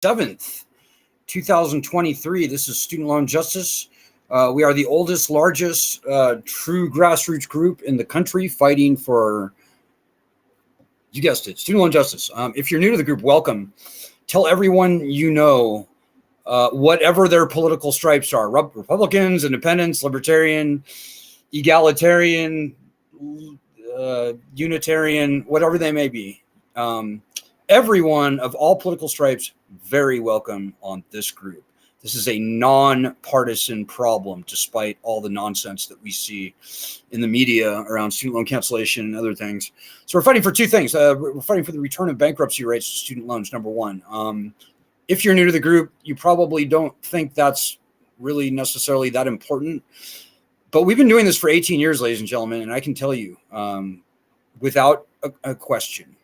7th, 2023. This is Student Loan Justice. We are the oldest, largest true grassroots group in the country fighting for, you guessed it, student loan justice. If you're new to the group, welcome. Tell everyone you know, whatever their political stripes are, Republicans, independents, libertarian, egalitarian, unitarian, whatever they may be. Everyone of all political stripes, very welcome on this group. This is a non-partisan problem, despite all the nonsense that we see in the media around student loan cancellation and other things. So we're fighting for two things. We're fighting for the return of bankruptcy rights to student loans, number one. If you're new to the group, you probably don't think that's really necessarily that important. But we've been doing this for 18 years, ladies and gentlemen, and I can tell you, without a question,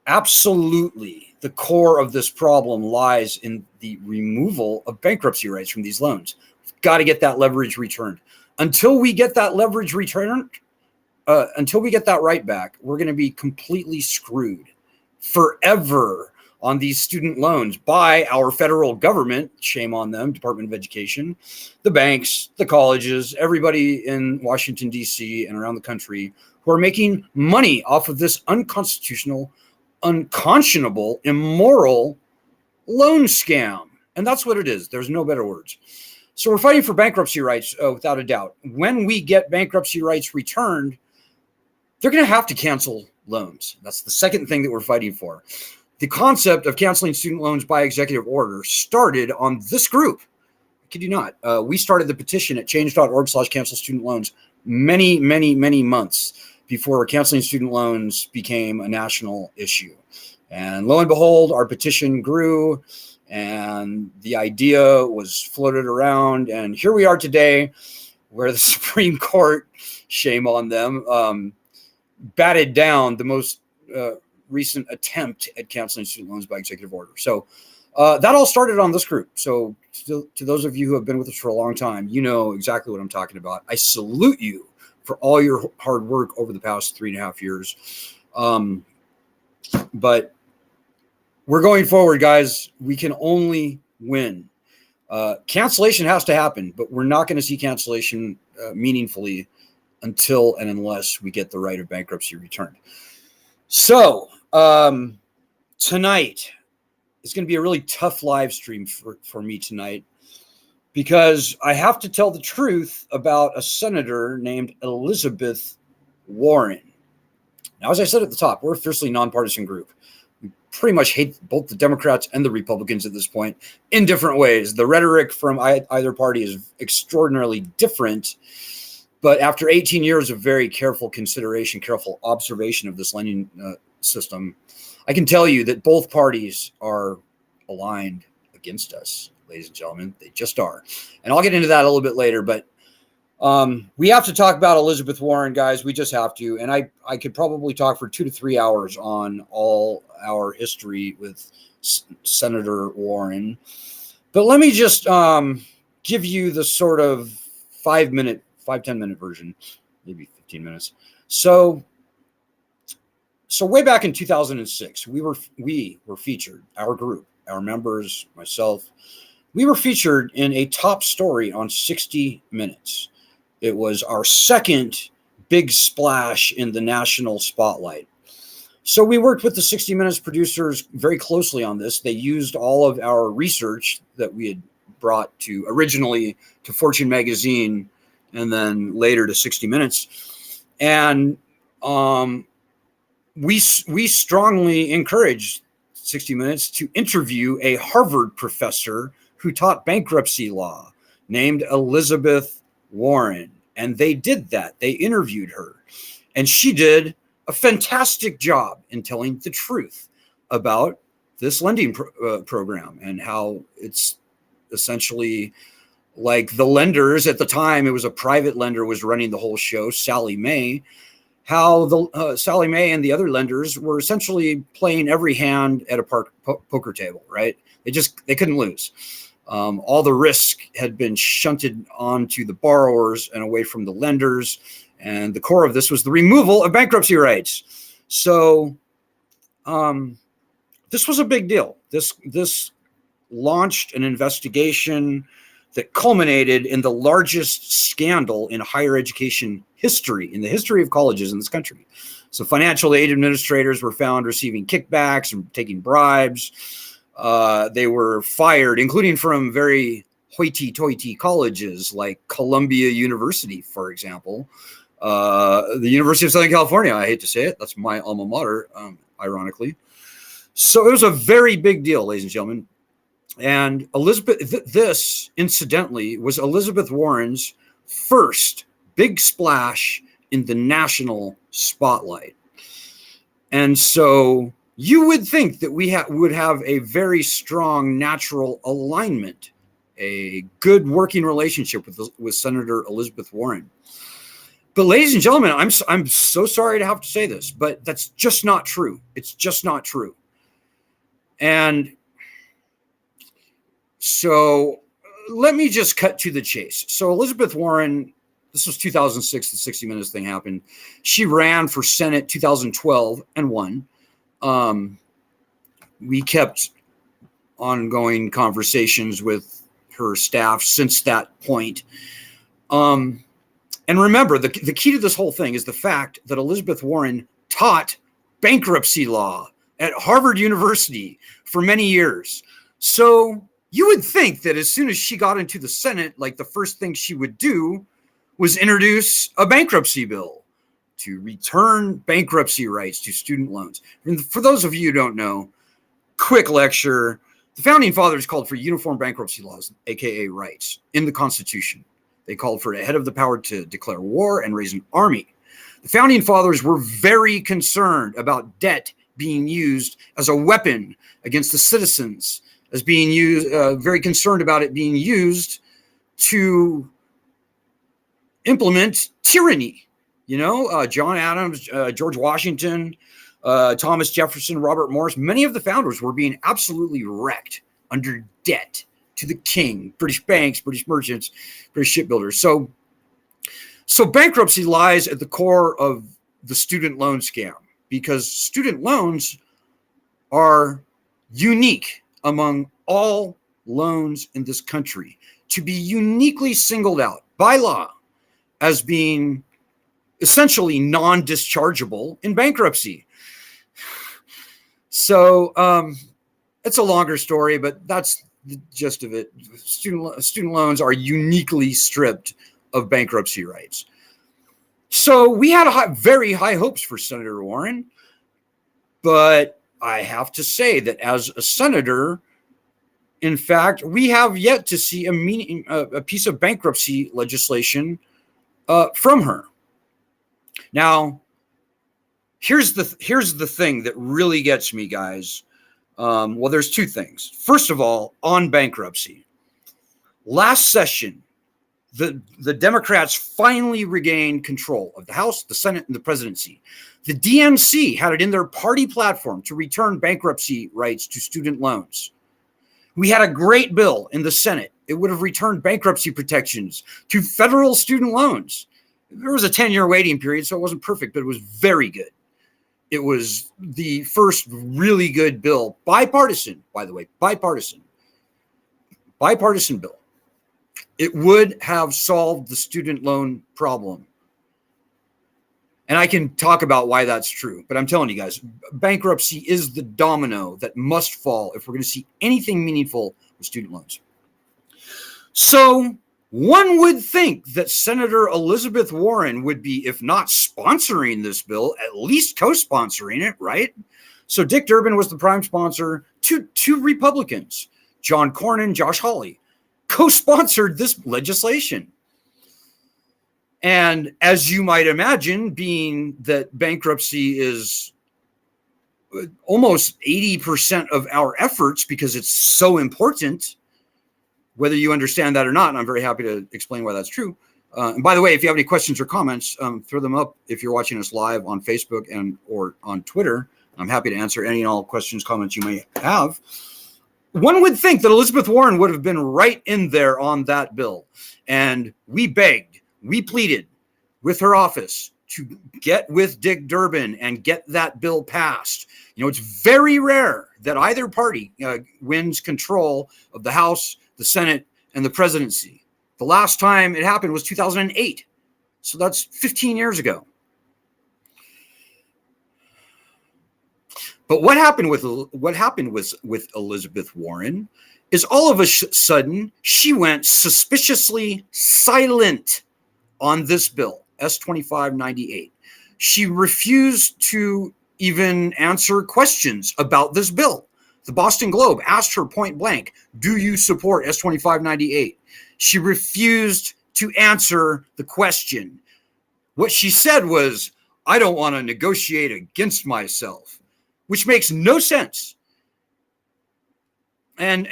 absolutely, the core of this problem lies in the removal of bankruptcy rights from these loans. We've got to get that leverage returned. Until we get that leverage returned, until we get that right back, we're going to be completely screwed forever on these student loans by our federal government. Shame on them, Department of Education, the banks, the colleges, everybody in Washington, D.C. and around the country who are making money off of this unconstitutional, unconscionable, immoral loan scam. And that's what it is. There's no better words. So we're fighting for bankruptcy rights, without a doubt. When we get bankruptcy rights returned, they're going to have to cancel loans. That's the second thing that we're fighting for. The concept of canceling student loans by executive order started on this group. I kid you not. We started the petition at change.org/cancel student loans many, many, many months before canceling student loans became a national issue. And lo and behold, our petition grew and the idea was floated around. And here we are today where the Supreme Court, shame on them, batted down the most recent attempt at canceling student loans by executive order. So that all started on this group. So to those of you who have been with us for a long time, you know exactly what I'm talking about. I salute you for all your hard work over the past 3.5 years. But we're going forward, guys. We can only win. Cancellation has to happen, but we're not going to see cancellation meaningfully until and unless we get the right of bankruptcy returned. So tonight is going to be a really tough live stream for me tonight, because I have to tell the truth about a senator named Elizabeth Warren. Now, as I said at the top, we're a fiercely nonpartisan group. We pretty much hate both the Democrats and the Republicans at this point in different ways. The rhetoric from either party is extraordinarily different. But after 18 years of very careful consideration, careful observation of this lending system, I can tell you that both parties are aligned against us. Ladies and gentlemen, they just are. And I'll get into that a little bit later, but we have to talk about Elizabeth Warren, guys. We just have to. And I could probably talk for 2 to 3 hours on all our history with Senator Warren. But let me just give you the sort of 10 minute version, maybe 15 minutes. So way back in 2006, we were featured, our group, our members, myself, we were featured in a top story on 60 Minutes. It was our second big splash in the national spotlight. So we worked with the 60 Minutes producers very closely on this. They used all of our research that we had brought originally to Fortune magazine and then later to 60 Minutes. And we strongly encouraged 60 Minutes to interview a Harvard professor who taught bankruptcy law named Elizabeth Warren. And they did that. They interviewed her. And she did a fantastic job in telling the truth about this lending program and how it's essentially like the lenders at the time, it was a private lender was running the whole show, Sally Mae, how the Sally Mae and the other lenders were essentially playing every hand at a poker table, right? They couldn't lose. All the risk had been shunted onto the borrowers and away from the lenders. And the core of this was the removal of bankruptcy rights. So this was a big deal. This launched an investigation that culminated in the largest scandal in higher education history, in the history of colleges in this country. So financial aid administrators were found receiving kickbacks and taking bribes. They were fired, including from very hoity-toity colleges like Columbia University, for example. The University of Southern California, I hate to say it, that's my alma mater, ironically. So it was a very big deal, ladies and gentlemen. And this, incidentally, was Elizabeth Warren's first big splash in the national spotlight. And so you would think that we would have a very strong natural alignment, a good working relationship with Senator Elizabeth Warren. But ladies and gentlemen, I'm so sorry to have to say this, but that's just not true. It's just not true. And so let me just cut to the chase. So Elizabeth Warren, this was 2006, the 60 Minutes thing happened. She ran for Senate 2012 and won. We kept ongoing conversations with her staff since that point. And remember, the key to this whole thing is the fact that Elizabeth Warren taught bankruptcy law at Harvard University for many years. So you would think that as soon as she got into the Senate, like the first thing she would do was introduce a bankruptcy bill to return bankruptcy rights to student loans. And for those of you who don't know, quick lecture, the founding fathers called for uniform bankruptcy laws, aka rights, in the Constitution. They called for a head of the power to declare war and raise an army. The founding fathers were very concerned about debt being used as a weapon against the citizens, as being used, very concerned about it being used to implement tyranny. You know, John Adams, George Washington, Thomas Jefferson, Robert Morris, many of the founders were being absolutely wrecked under debt to the king, British banks, British merchants, British shipbuilders. So bankruptcy lies at the core of the student loan scam, because student loans are unique among all loans in this country to be uniquely singled out by law as being essentially non-dischargeable in bankruptcy. So it's a longer story, but that's the gist of it. Student loans are uniquely stripped of bankruptcy rights. So we had very high hopes for Senator Warren, but I have to say that as a senator, in fact, we have yet to see a piece of bankruptcy legislation from her. Now, here's the thing that really gets me, guys. Well, there's two things. First of all, on bankruptcy, last session, the Democrats finally regained control of the House, the Senate, and the presidency. The DNC had it in their party platform to return bankruptcy rights to student loans. We had a great bill in the Senate. It would have returned bankruptcy protections to federal student loans. There was a 10-year waiting period, so it wasn't perfect, but it was very good. It was the first really good bill, bipartisan, by the way, bipartisan bill. It would have solved the student loan problem. And I can talk about why that's true, but I'm telling you guys, bankruptcy is the domino that must fall if we're going to see anything meaningful with student loans. So one would think that Senator Elizabeth Warren would be, if not sponsoring this bill, at least co-sponsoring it, right? So Dick Durbin was the prime sponsor. Two Republicans, John Cornyn, Josh Hawley, co-sponsored this legislation. And as you might imagine, being that bankruptcy is almost 80% of our efforts because it's so important, whether you understand that or not, and I'm very happy to explain why that's true. And by the way, if you have any questions or comments, throw them up if you're watching us live on Facebook or on Twitter. I'm happy to answer any and all questions, comments you may have. One would think that Elizabeth Warren would have been right in there on that bill. And we begged, we pleaded with her office to get with Dick Durbin and get that bill passed. You know, it's very rare that either party wins control of the House, the Senate, and the presidency. The last time it happened was 2008. So that's 15 years ago. But what happened with Elizabeth Warren is all of a sudden she went suspiciously silent on this bill, S-2598. She refused to even answer questions about this bill. The Boston Globe asked her point blank, do you support S-2598? She refused to answer the question. What she said was, I don't want to negotiate against myself, which makes no sense. And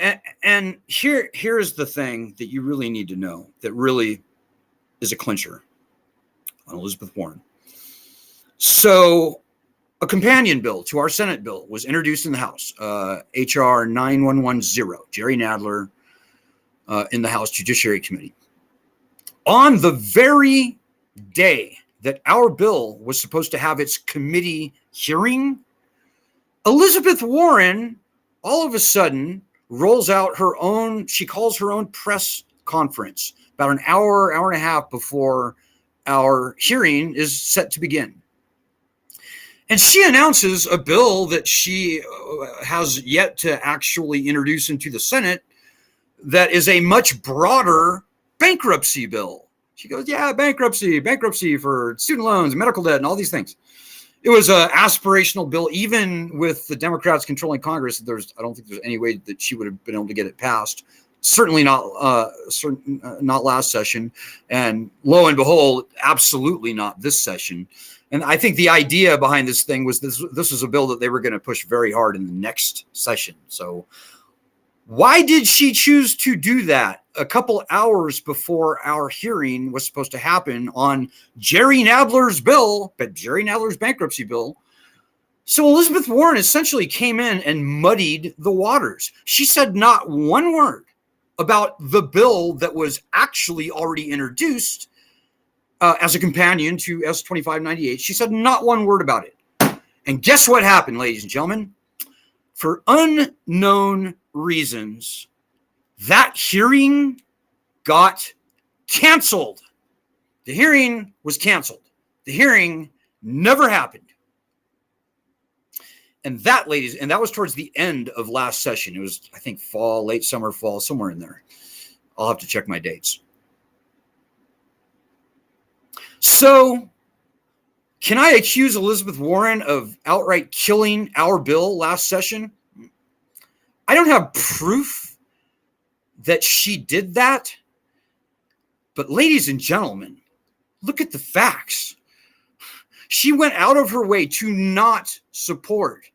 here's the thing that you really need to know that really is a clincher on Elizabeth Warren. So a companion bill to our Senate bill was introduced in the House, H.R. 9110, Jerry Nadler in the House Judiciary Committee. On the very day that our bill was supposed to have its committee hearing, Elizabeth Warren all of a sudden rolls out her own, she calls her own press conference about an hour and a half before our hearing is set to begin. And she announces a bill that she has yet to actually introduce into the Senate that is a much broader bankruptcy bill. She goes, yeah, bankruptcy for student loans, medical debt, and all these things. It was an aspirational bill, even with the Democrats controlling Congress. I don't think there's any way that she would have been able to get it passed. Certainly not last session. And lo and behold, absolutely not this session. And I think the idea behind this thing was this was a bill that they were going to push very hard in the next session. So why did she choose to do that a couple hours before our hearing was supposed to happen on Jerry Nadler's bill, but Jerry Nadler's bankruptcy bill? So Elizabeth Warren essentially came in and muddied the waters. She said not one word about the bill that was actually already introduced as a companion to S-2598. She said not one word about it. And guess what happened, ladies and gentlemen? For unknown reasons, that hearing got canceled. The hearing was canceled. The hearing never happened. And that, ladies, and that was towards the end of last session. It was, I think, fall, late summer, fall, somewhere in there. I'll have to check my dates. So, can I accuse Elizabeth Warren of outright killing our bill last session? I don't have proof that she did that. But ladies and gentlemen, look at the facts. She went out of her way to not support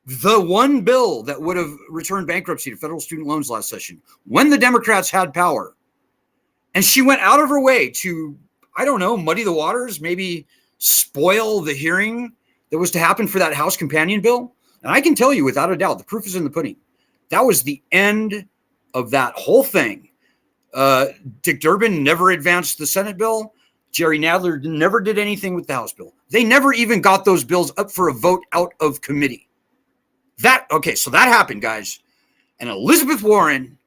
the one bill that would have returned bankruptcy to federal student loans last session when the Democrats had power. And she went out of her way to, I don't know, muddy the waters, maybe spoil the hearing that was to happen for that House companion bill. And I can tell you without a doubt, the proof is in the pudding. That was the end of that whole thing. Dick Durbin never advanced the Senate bill. Jerry Nadler never did anything with the House bill. They never even got those bills up for a vote out of committee. So that happened, guys. And Elizabeth Warren,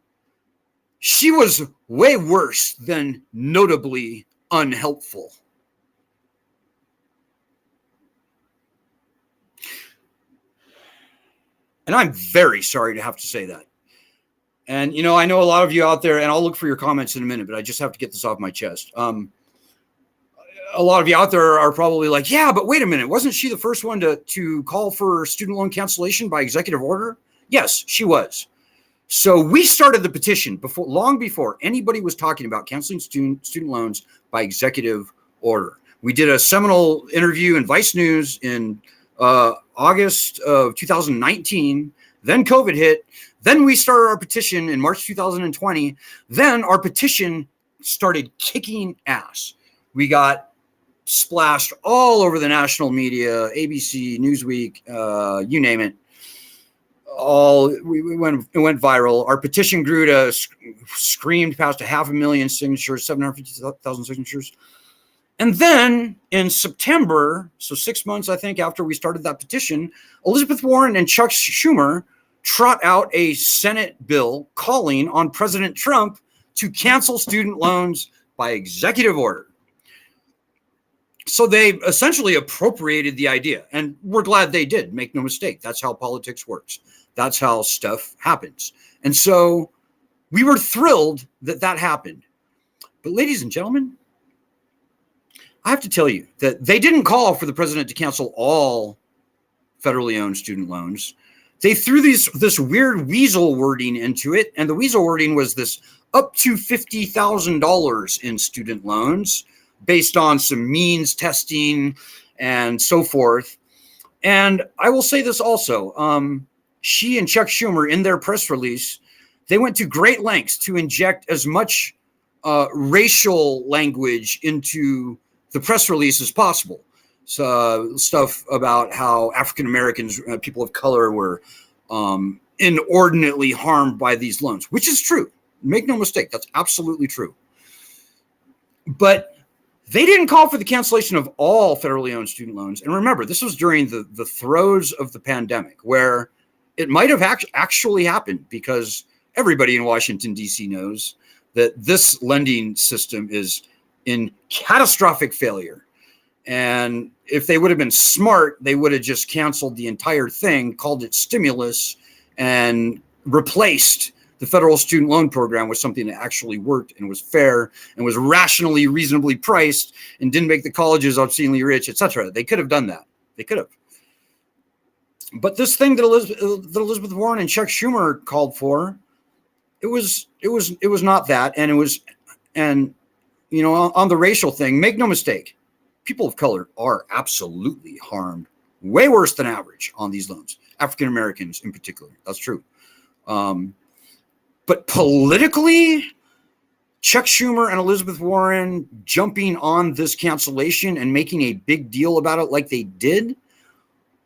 she was way worse than notably unhelpful. And I'm very sorry to have to say that. And, I know a lot of you out there, and I'll look for your comments in a minute, but I just have to get this off my chest. A lot of you out there are probably like, yeah, but wait a minute. Wasn't she the first one to call for student loan cancellation by executive order? Yes, she was. So we started the petition long before anybody was talking about canceling student loans by executive order. We did a seminal interview in Vice News in August of 2019. Then COVID hit. Then we started our petition in March 2020. Then our petition started kicking ass. We got splashed all over the national media, ABC, Newsweek, you name it. It went viral. Our petition grew to screamed past 500,000 signatures, 750,000 signatures. And then in September, so 6 months, I think, after we started that petition, Elizabeth Warren and Chuck Schumer trot out a Senate bill calling on President Trump to cancel student loans by executive order. So they essentially appropriated the idea, and we're glad they did. Make no mistake. That's how politics works. That's how stuff happens. And so we were thrilled that that happened. But ladies and gentlemen, I have to tell you that they didn't call for the president to cancel all federally owned student loans. They threw this weird weasel wording into it, and the weasel wording was this up to $50,000 in student loans based on some means testing and so forth. And I will say this also. She and Chuck Schumer, in their press release, they went to great lengths to inject as much racial language into the press release as possible. So stuff about how African Americans, people of color, were inordinately harmed by these loans, which is true. Make no mistake, that's absolutely true. But they didn't call for the cancellation of all federally owned student loans. And remember, this was during the throes of the pandemic, where it might have actually happened, because everybody in Washington, D.C. knows that this lending system is in catastrophic failure. And if they would have been smart, they would have just canceled the entire thing, called it stimulus, and replaced the federal student loan program with something that actually worked and was fair and was rationally, reasonably priced and didn't make the colleges obscenely rich, etc. They could have done that. They could have. But this thing that Elizabeth Warren and Chuck Schumer called for, it was not that. And you know, on the racial thing, make no mistake, people of color are absolutely harmed way worse than average on these loans. African Americans in particular. That's true. But politically, Chuck Schumer and Elizabeth Warren jumping on this cancellation and making a big deal about it like they did,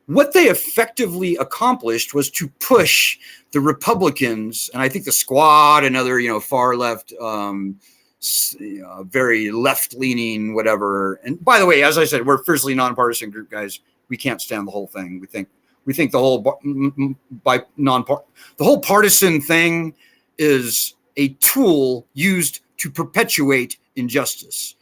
what they effectively accomplished was to push the Republicans, and I think the Squad and other, far left, very left-leaning, whatever. And by the way, as I said, we're a fiercely nonpartisan group, guys. We can't stand the whole thing. We think the whole partisan thing is a tool used to perpetuate injustice.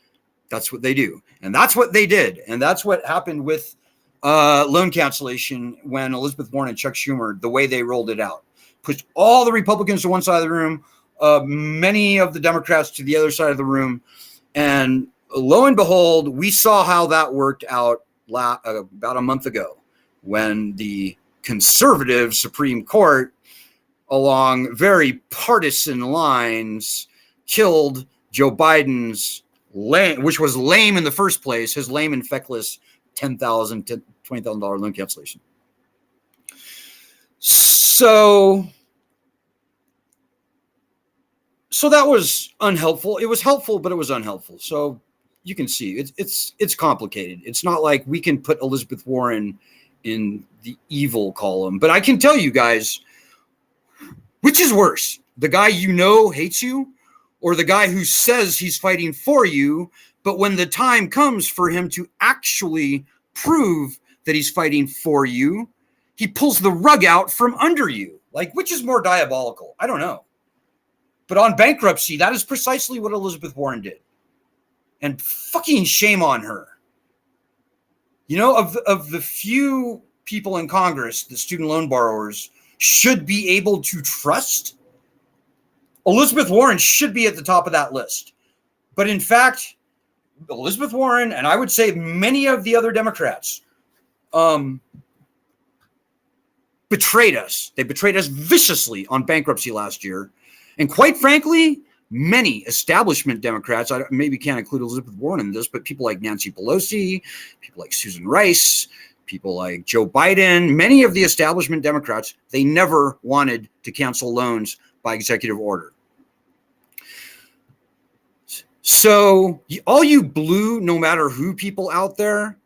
That's what they do. And that's what they did. And that's what happened with loan cancellation when Elizabeth Warren and Chuck Schumer, the way they rolled it out, pushed all the Republicans to one side of the room, many of the Democrats to the other side of the room. And lo and behold, we saw how that worked out about a month ago, when the conservative Supreme Court, along very partisan lines, killed Joe Biden's which was lame in the first place, his lame and feckless $10,000 to $20,000 loan cancellation. So that was unhelpful. It was helpful, but it was unhelpful. So you can see it's complicated. It's not like we can put Elizabeth Warren in the evil column. But I can tell you guys, which is worse, the guy hates you, or the guy who says he's fighting for you, but when the time comes for him to actually prove that he's fighting for you, he pulls the rug out from under you. Like, which is more diabolical? I don't know. But on bankruptcy, that is precisely what Elizabeth Warren did. And fucking shame on her. Of the few people in Congress that student loan borrowers should be able to trust, Elizabeth Warren should be at the top of that list. But in fact, Elizabeth Warren, and I would say many of the other Democrats, betrayed us. They betrayed us viciously on bankruptcy last year. And quite frankly, many establishment Democrats, I maybe can't include Elizabeth Warren in this, but people like Nancy Pelosi, people like Susan Rice, people like Joe Biden, many of the establishment Democrats, they never wanted to cancel loans by executive order. So all you blue, no matter who people out there,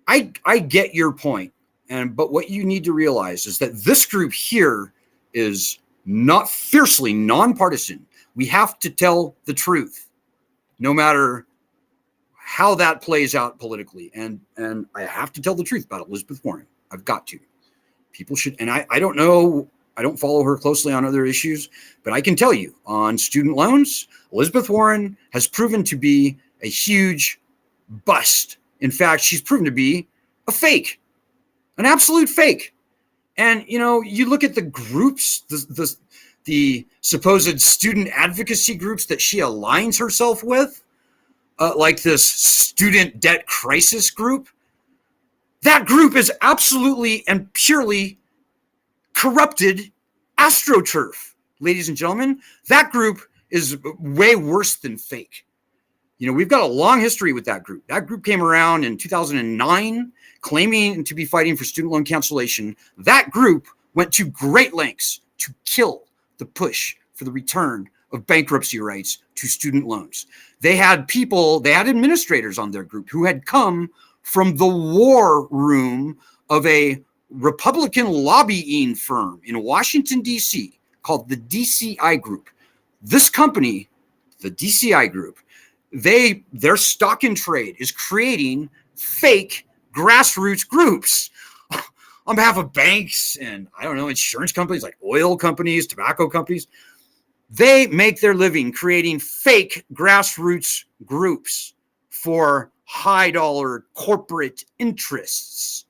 I get your point. But what you need to realize is that this group here is not fiercely nonpartisan. We have to tell the truth, no matter how that plays out politically. And I have to tell the truth about Elizabeth Warren. I've got to. People should, and I don't know, I don't follow her closely on other issues, but I can tell you on student loans, Elizabeth Warren has proven to be a huge bust. In fact, she's proven to be a fake, an absolute fake. And, you know, you look at the groups, the supposed student advocacy groups that she aligns herself with, like this student debt crisis group. That group is absolutely and purely corrupted AstroTurf, ladies and gentlemen. That group is way worse than fake. You know, we've got a long history with that group. That group came around in 2009, claiming to be fighting for student loan cancellation. That group went to great lengths to kill the push for the return of bankruptcy rights to student loans. They had people, they had administrators on their group who had come from the war room of a Republican lobbying firm in Washington, D.C. called the DCI Group. This company, the DCI Group, their stock in trade is creating fake grassroots groups on behalf of banks and, I don't know, insurance companies like oil companies, tobacco companies. They make their living creating fake grassroots groups for high dollar corporate interests.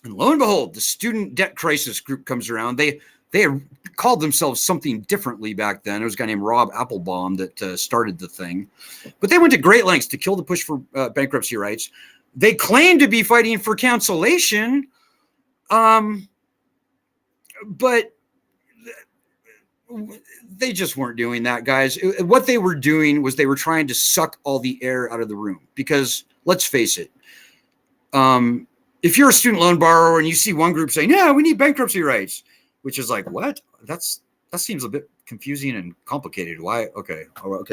And lo and behold, the student debt crisis group comes around. They called themselves something differently back then. It was a guy named Rob Applebaum that started the thing. But they went to great lengths to kill the push for bankruptcy rights. They claimed to be fighting for cancellation, but they just weren't doing that, guys. What they were doing was they were trying to suck all the air out of the room. Because let's face it, if you're a student loan borrower and you see one group saying, "Yeah, we need bankruptcy rights," which is like, what? That seems a bit confusing and complicated. Why? Okay,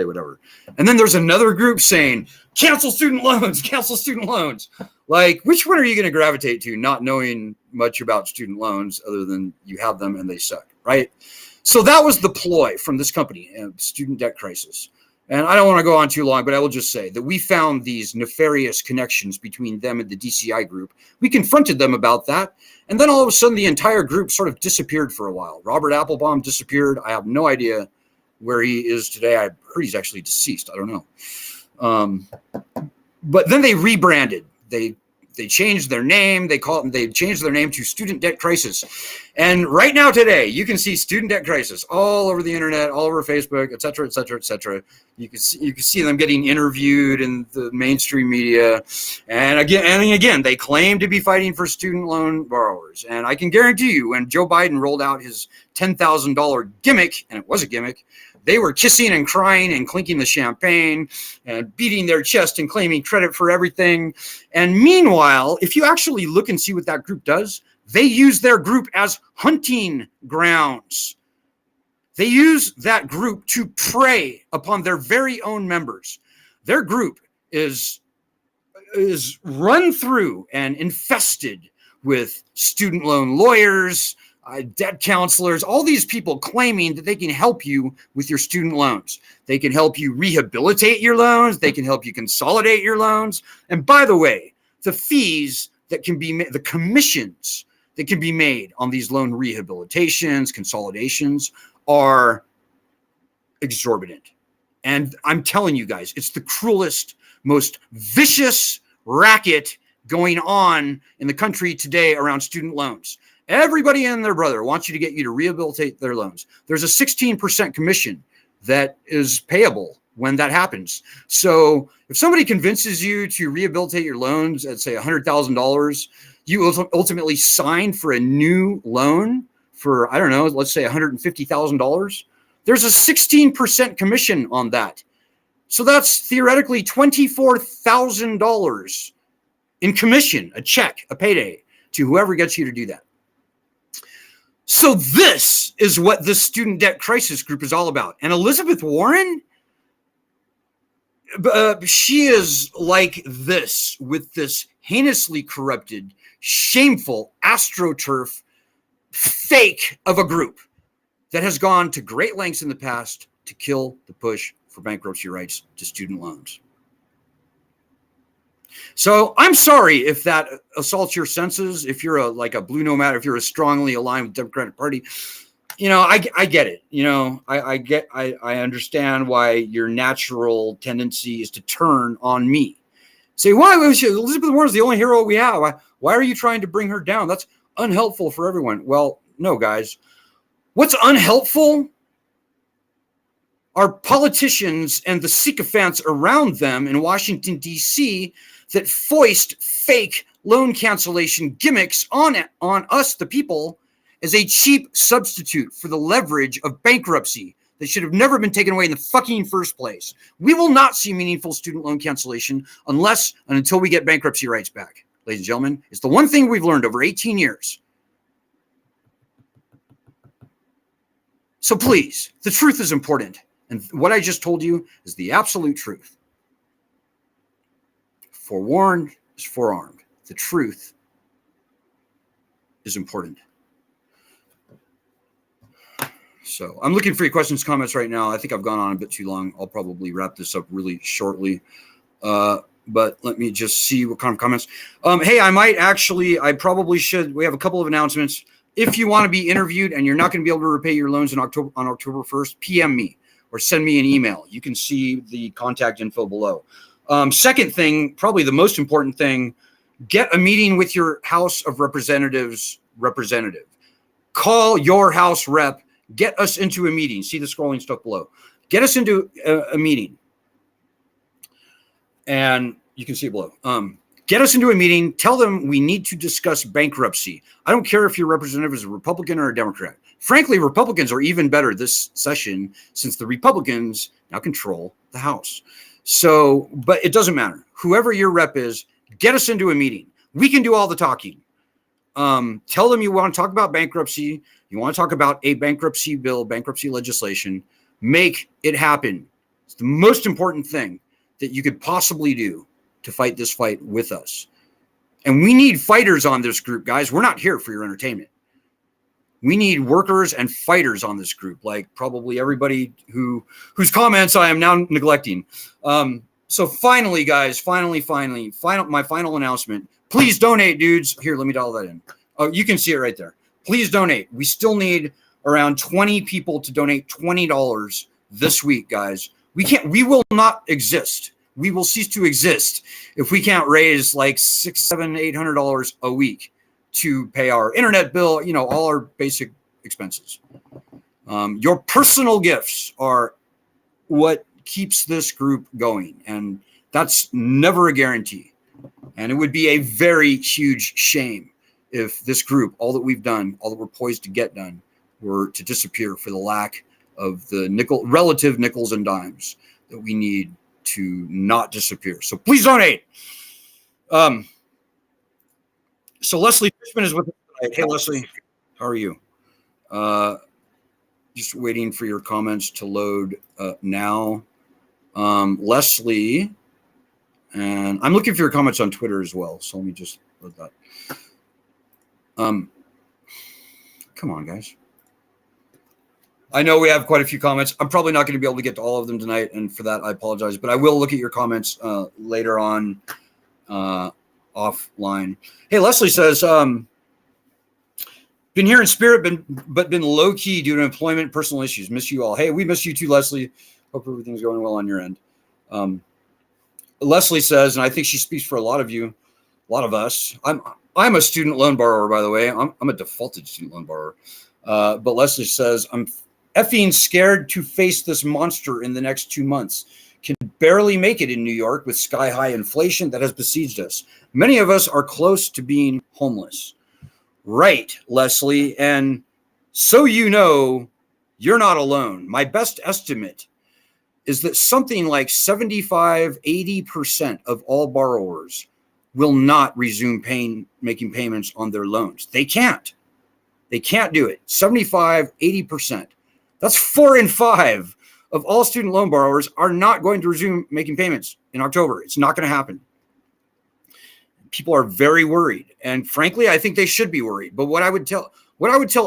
whatever. And then there's another group saying, "Cancel student loans, cancel student loans." Like, which one are you going to gravitate to, not knowing much about student loans other than you have them and they suck, right? So that was the ploy from this company, student debt crisis. And I don't want to go on too long, but I will just say that we found these nefarious connections between them and the DCI group. We confronted them about that. And then all of a sudden, the entire group sort of disappeared for a while. Robert Applebaum disappeared. I have no idea where he is today. I heard he's actually deceased. I don't know. But then they rebranded. They changed their name. They changed their name to Student Debt Crisis. And right now today, you can see Student Debt Crisis all over the internet, all over Facebook, et cetera, et cetera, et cetera. You can see them getting interviewed in the mainstream media. And again, they claim to be fighting for student loan borrowers. And I can guarantee you, when Joe Biden rolled out his $10,000 gimmick, and it was a gimmick, they were kissing and crying and clinking the champagne and beating their chest and claiming credit for everything. And meanwhile, if you actually look and see what that group does, they use their group as hunting grounds. They use that group to prey upon their very own members. Their group is run through and infested with student loan lawyers, debt counselors, all these people claiming that they can help you with your student loans. They can help you rehabilitate your loans. They can help you consolidate your loans. And by the way, the fees that can be made, the commissions that can be made on these loan rehabilitations, consolidations are exorbitant. And I'm telling you guys, it's the cruelest, most vicious racket going on in the country today around student loans. Everybody and their brother wants you to rehabilitate their loans. There's a 16% commission that is payable when that happens. So if somebody convinces you to rehabilitate your loans at, say, $100,000, you ultimately sign for a new loan for, I don't know, let's say $150,000. There's a 16% commission on that. So that's theoretically $24,000 in commission, a check, a payday to whoever gets you to do that. So this is what the student debt crisis group is all about. And Elizabeth Warren, she is like this, with this heinously corrupted, shameful AstroTurf fake of a group that has gone to great lengths in the past to kill the push for bankruptcy rights to student loans. So I'm sorry if that assaults your senses. If you're like a blue nomad, if you're a strongly aligned with the Democratic Party, I get it. I understand why your natural tendency is to turn on me. Say, why was Elizabeth Warren's the only hero we have? Why are you trying to bring her down? That's unhelpful for everyone. Well, no, guys. What's unhelpful are politicians and the sycophants around them in Washington, D.C. that foist fake loan cancellation gimmicks on us, the people, as a cheap substitute for the leverage of bankruptcy that should have never been taken away in the fucking first place. We will not see meaningful student loan cancellation unless and until we get bankruptcy rights back. Ladies and gentlemen, it's the one thing we've learned over 18 years. So please, the truth is important. And what I just told you is the absolute truth. Forewarned is forearmed. The truth is important. So I'm looking for your questions, comments right now. I think I've gone on a bit too long. I'll probably wrap this up really shortly. But let me just see what kind of comments. Hey, I probably should. We have a couple of announcements. If you want to be interviewed and you're not going to be able to repay your loans on October 1st, PM me or send me an email. You can see the contact info below. Second thing, probably the most important thing, get a meeting with your House of Representatives representative. Call your House rep. Get us into a meeting. See the scrolling stuff below. Get us into a meeting. And you can see it below. Get us into a meeting. Tell them we need to discuss bankruptcy. I don't care if your representative is a Republican or a Democrat. Frankly, Republicans are even better this session since the Republicans now control the House. So, but it doesn't matter. Whoever your rep is, get us into a meeting. We can do all the talking. Tell them you want to talk about bankruptcy. You want to talk about a bankruptcy bill, bankruptcy legislation. Make it happen. It's the most important thing that you could possibly do to fight this fight with us. And we need fighters on this group, guys. We're not here for your entertainment. We need workers and fighters on this group, like probably everybody whose comments I am now neglecting. So finally, guys, my final announcement. Please donate, dudes. Here, let me dial that in. Oh, you can see it right there. Please donate. We still need around 20 people to donate $20 this week, guys. We will not exist. We will cease to exist if we can't raise like $600, $700, $800 a week to pay our internet bill, all our basic expenses. Your personal gifts are what keeps this group going, and that's never a guarantee. And it would be a very huge shame if this group, all that we've done, all that we're poised to get done, were to disappear for the lack of the relative nickels and dimes that we need to not disappear. So please donate. So Leslie Fishman is with us tonight. Hey, Leslie, how are you? Just waiting for your comments to load now. Leslie, and I'm looking for your comments on Twitter as well. So let me just load that. Come on, guys. I know we have quite a few comments. I'm probably not going to be able to get to all of them tonight, and for that, I apologize. But I will look at your comments later on offline. Hey, Leslie says, been here in spirit, but been low-key due to employment, personal issues. Miss you all. Hey, we miss you too, Leslie. Hope everything's going well on your end. Leslie says, and I think she speaks for a lot of you, a lot of us. I'm a student loan borrower, by the way. I'm a defaulted student loan borrower. But Leslie says, I'm effing scared to face this monster in the next 2 months. Can barely make it in New York with sky-high inflation that has besieged us. Many of us are close to being homeless. Right, Leslie. And so you're not alone. My best estimate is that something like 75-80% of all borrowers will not resume making payments on their loans. They can't. They can't do it. 75-80%. That's 4 in 5 of all student loan borrowers are not going to resume making payments in October. It's not going to happen. People are very worried, and frankly, I think they should be worried. But what I would tell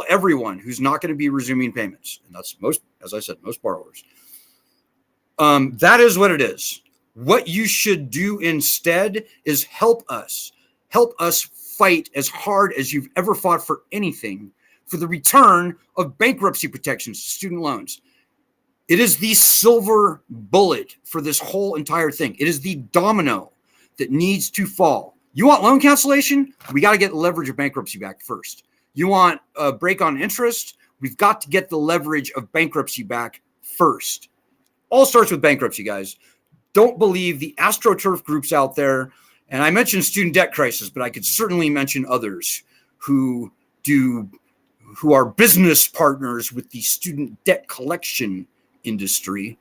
everyone who's not going to be resuming payments, and that's most, as I said, most borrowers, that is what it is. What you should do instead is help us fight as hard as you've ever fought for anything, for the return of bankruptcy protections to student loans. It is the silver bullet for this whole entire thing. It is the domino that needs to fall. You want loan cancellation? We got to get the leverage of bankruptcy back first. You want a break on interest? We've got to get the leverage of bankruptcy back first. All starts with bankruptcy, guys. Don't believe the AstroTurf groups out there. And I mentioned student debt crisis, but I could certainly mention others who are business partners with the student debt collection industry.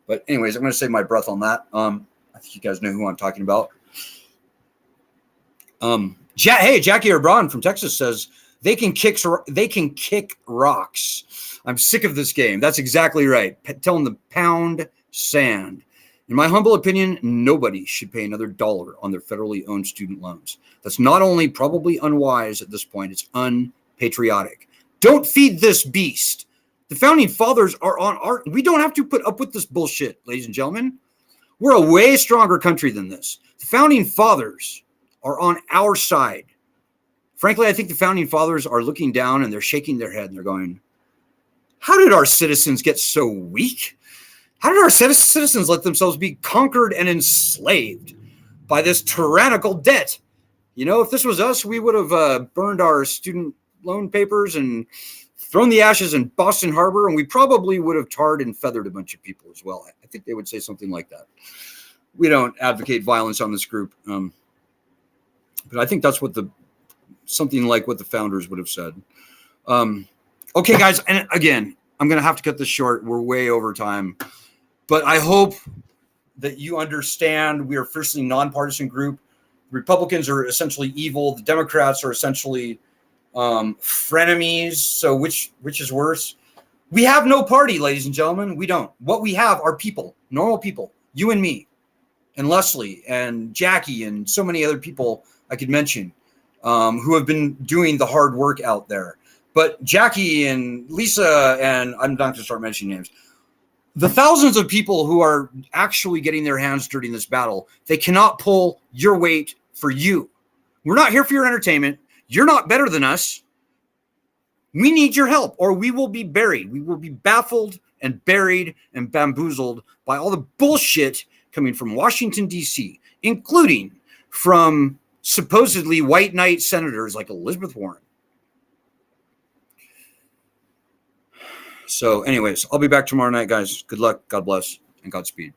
But anyways, I'm going to save my breath on that. I think you guys know who I'm talking about. Hey, Jackie O'Brien from Texas says they can kick rocks. I'm sick of this game. That's exactly right. Tell them to pound sand. In my humble opinion, nobody should pay another dollar on their federally owned student loans. That's not only probably unwise at this point, it's unpatriotic. Don't feed this beast. The founding fathers are on our. We don't have to put up with this bullshit, ladies and gentlemen. We're a way stronger country than this. The founding fathers are on our side. Frankly, I think the founding fathers are looking down and they're shaking their head and they're going, how did our citizens get so weak? How did our citizens let themselves be conquered and enslaved by this tyrannical debt? You know, if this was us, we would have burned our student loan papers and thrown the ashes in Boston Harbor, and we probably would have tarred and feathered a bunch of people as well. I think they would say something like that. We don't advocate violence on this group, but I think that's what something like what the founders would have said. Okay, guys, and again, I'm going to have to cut this short. We're way over time, but I hope that you understand we are fiercely nonpartisan group. Republicans are essentially evil. The Democrats are essentially frenemies. So which is worse? We have no party, ladies and gentlemen. We don't. What we have are people, normal people, you and me, and Leslie and Jackie and so many other people I could mention who have been doing the hard work out there. But Jackie and Lisa, and I'm not going to start mentioning names, the thousands of people who are actually getting their hands dirty in this battle, they cannot pull your weight for you. We're not here for your entertainment. You're not better than us. We need your help, or we will be buried. We will be baffled and buried and bamboozled by all the bullshit coming from Washington, D.C., including from supposedly white knight senators like Elizabeth Warren. So anyways, I'll be back tomorrow night, guys. Good luck, God bless, and Godspeed.